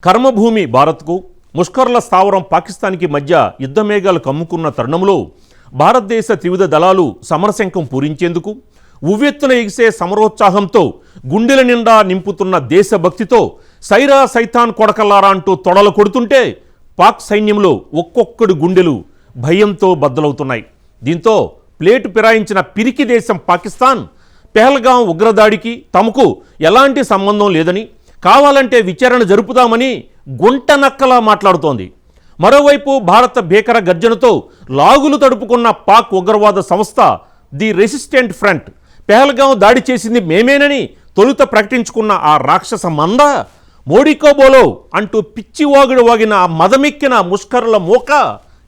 కర్మభూమి భారత్కు ముష్కర్ల స్థావరం పాకిస్తాన్కి మధ్య యుద్ధమేఘాలు కమ్ముకున్న తరుణంలో భారతదేశ త్రివిధ దళాలు సమరశంఖం పూరించేందుకు ఉవ్వెత్తున ఎగిసే సమరోత్సాహంతో గుండెల నిండా నింపుతున్న దేశభక్తితో సైరా సైతాన్ కొడకల్లారా అంటూ తొడలు కొడుతుంటే పాక్ సైన్యంలో ఒక్కొక్కడి గుండెలు భయంతో బద్దలవుతున్నాయి. దీంతో ప్లేటు పిరాయించిన పిరికి దేశం పాకిస్తాన్ పెహల్గాం ఉగ్రదాడికి తమకు ఎలాంటి సంబంధం లేదని, కావాలంటే విచారణ జరుపుదామని గుంట నక్కలా మాట్లాడుతోంది. మరోవైపు భారత భీకర గర్జనతో లాగులు తడుపుకున్న పాక్ ఉగ్రవాద సంస్థ ది రెసిస్టెంట్ ఫ్రంట్ పెహల్గాం దాడి చేసింది మేమేనని తొలుత ప్రకటించుకున్న ఆ రాక్షస మంద మోడీకో బోలో అంటూ పిచ్చివాగుడు వాగిన ఆ మదమెక్కిన ముష్కరుల మోక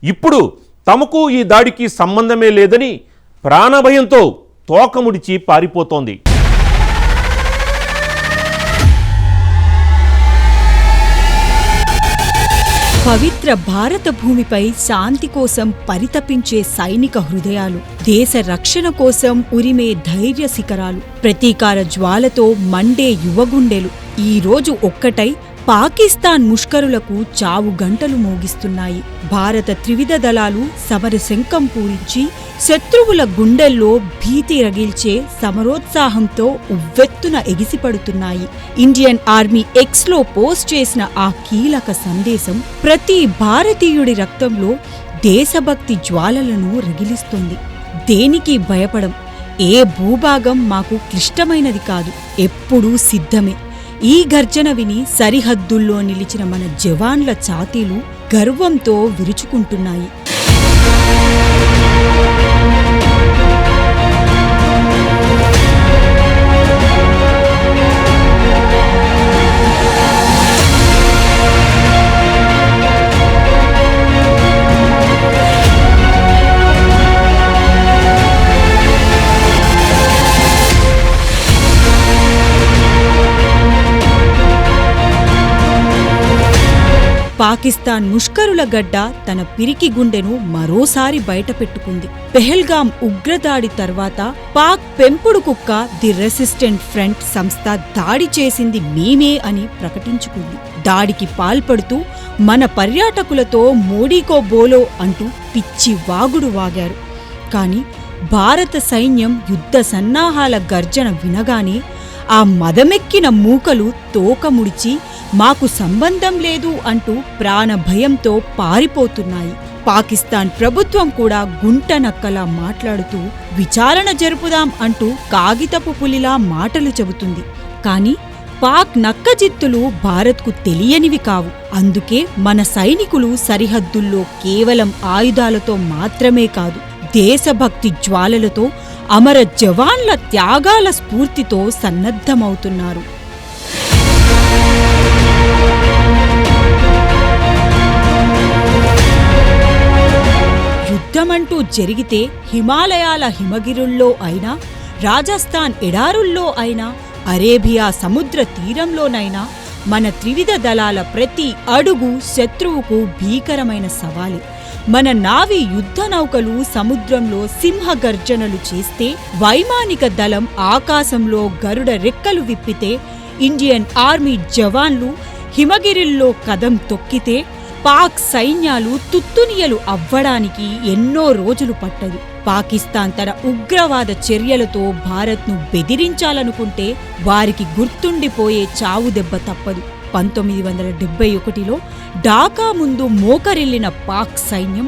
ఇప్పుడు తమకు ఈ దాడికి సంబంధమే లేదని ప్రాణభయంతో తోకముడిచి పారిపోతోంది. పవిత్ర భారత భూమిపై శాంతి కోసం పరితపించే సైనిక హృదయాలు, దేశ రక్షణ కోసం ఉరిమే ధైర్య శిఖరాలు, ప్రతీకార జ్వాలతో మండే యువగుండెలు ఈ రోజు ఒక్కటై పాకిస్తాన్ ముష్కరులకు చావు గంటలు మోగిస్తున్నాయి. భారత త్రివిధ దళాలు సమరశంఖం పూరించి శత్రువుల గుండెల్లో భీతి రగిల్చే సమరోత్సాహంతో ఉవ్వెత్తున ఎగిసిపడుతున్నాయి. ఇండియన్ ఆర్మీ ఎక్స్లో పోస్ట్ చేసిన ఆ కీలక సందేశం ప్రతి భారతీయుడి రక్తంలో దేశభక్తి జ్వాలలను రగిలిస్తుంది. దేనికి భయపడం, ఏ భూభాగం మాకు క్లిష్టమైనది కాదు, ఎప్పుడూ సిద్ధమే. ఈ గర్జన విని సరిహద్దుల్లో నిలిచిన మన జవాన్ల ఛాతీలు గర్వంతో విరుచుకుంటున్నాయి. పాకిస్తాన్ ముష్కరుల గడ్డ తన పిరికి గుండెను మరోసారి బయటపెట్టుకుంది. పెహల్గాం ఉగ్రదాడి తర్వాత పాక్ పెంపుడు కుక్క ది రెసిస్టెంట్ ఫ్రంట్ సంస్థ దాడి చేసింది మేమే అని ప్రకటించుకుంది. దాడికి పాల్పడుతూ మన పర్యాటకులతో మోడీకో బోలో అంటూ పిచ్చి వాగుడు వాగారు. కాని భారత సైన్యం యుద్ధ సన్నాహాల గర్జన వినగానే ఆ మదమెక్కిన మూకలు తోకముడిచి మాకు సంబంధం లేదు అంటూ ప్రాణభయంతో పారిపోతున్నాయి. పాకిస్తాన్ ప్రభుత్వం కూడా గుంట నక్కలా మాట్లాడుతూ విచారణ జరుపుదాం అంటూ కాగితపు పులిలా మాటలు చెబుతుంది. కాని పాక్ నక్కజిత్తులు భారత్కు తెలియనివి కావు. అందుకే మన సైనికులు సరిహద్దుల్లో కేవలం ఆయుధాలతో మాత్రమే కాదు, దేశభక్తి జ్వాలలతో, అమర జవాన్ల త్యాగాల స్ఫూర్తితో సన్నద్ధమవుతున్నారు. యుద్ధమంటూ జరిగితే హిమాలయాల హిమగిరుల్లో అయినా, రాజస్థాన్ ఎడారుల్లో అయినా, అరేబియా సముద్ర తీరంలోనైనా మన త్రివిధ దళాల ప్రతి అడుగు శత్రువుకు భీకరమైన సవాలే. మన నావి యుద్ధ నౌకలు సముద్రంలో సింహగర్జనలు చేస్తే, వైమానిక దళం ఆకాశంలో గరుడ రెక్కలు విప్పితే, ఇండియన్ ఆర్మీ జవాన్లు హిమగిరిల్లో కదం తొక్కితే, పాక్ సైన్యాలు తుత్తునియలు అవ్వడానికి ఎన్నో రోజులు పట్టదు. పాకిస్తాన్ తన ఉగ్రవాద చర్యలతో భారత్ను బెదిరించాలనుకుంటే వారికి గుర్తుండిపోయే చావు దెబ్బ తప్పదు. 1971లో ఢాకా ముందు మోకరిల్లిన పాక్ సైన్యం,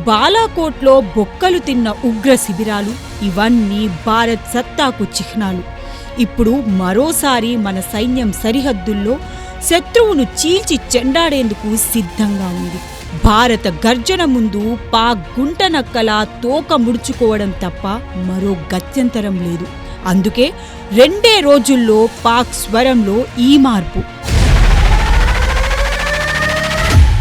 బాలాకోట్లో బొక్కలు తిన్న ఉగ్ర శిబిరాలు, ఇవన్నీ భారత్ సత్తాకు చిహ్నాలు. ఇప్పుడు మరోసారి మన సైన్యం సరిహద్దుల్లో శత్రువును చీల్చి చెండాడేందుకు సిద్ధంగా ఉంది. భారత గర్జన ముందు పాక్ గుంట నక్కలా తోక ముడుచుకోవడం తప్ప మరో గత్యంతరం లేదు. అందుకే 2 రోజుల్లో పాక్ స్వరంలో ఈ మార్పు.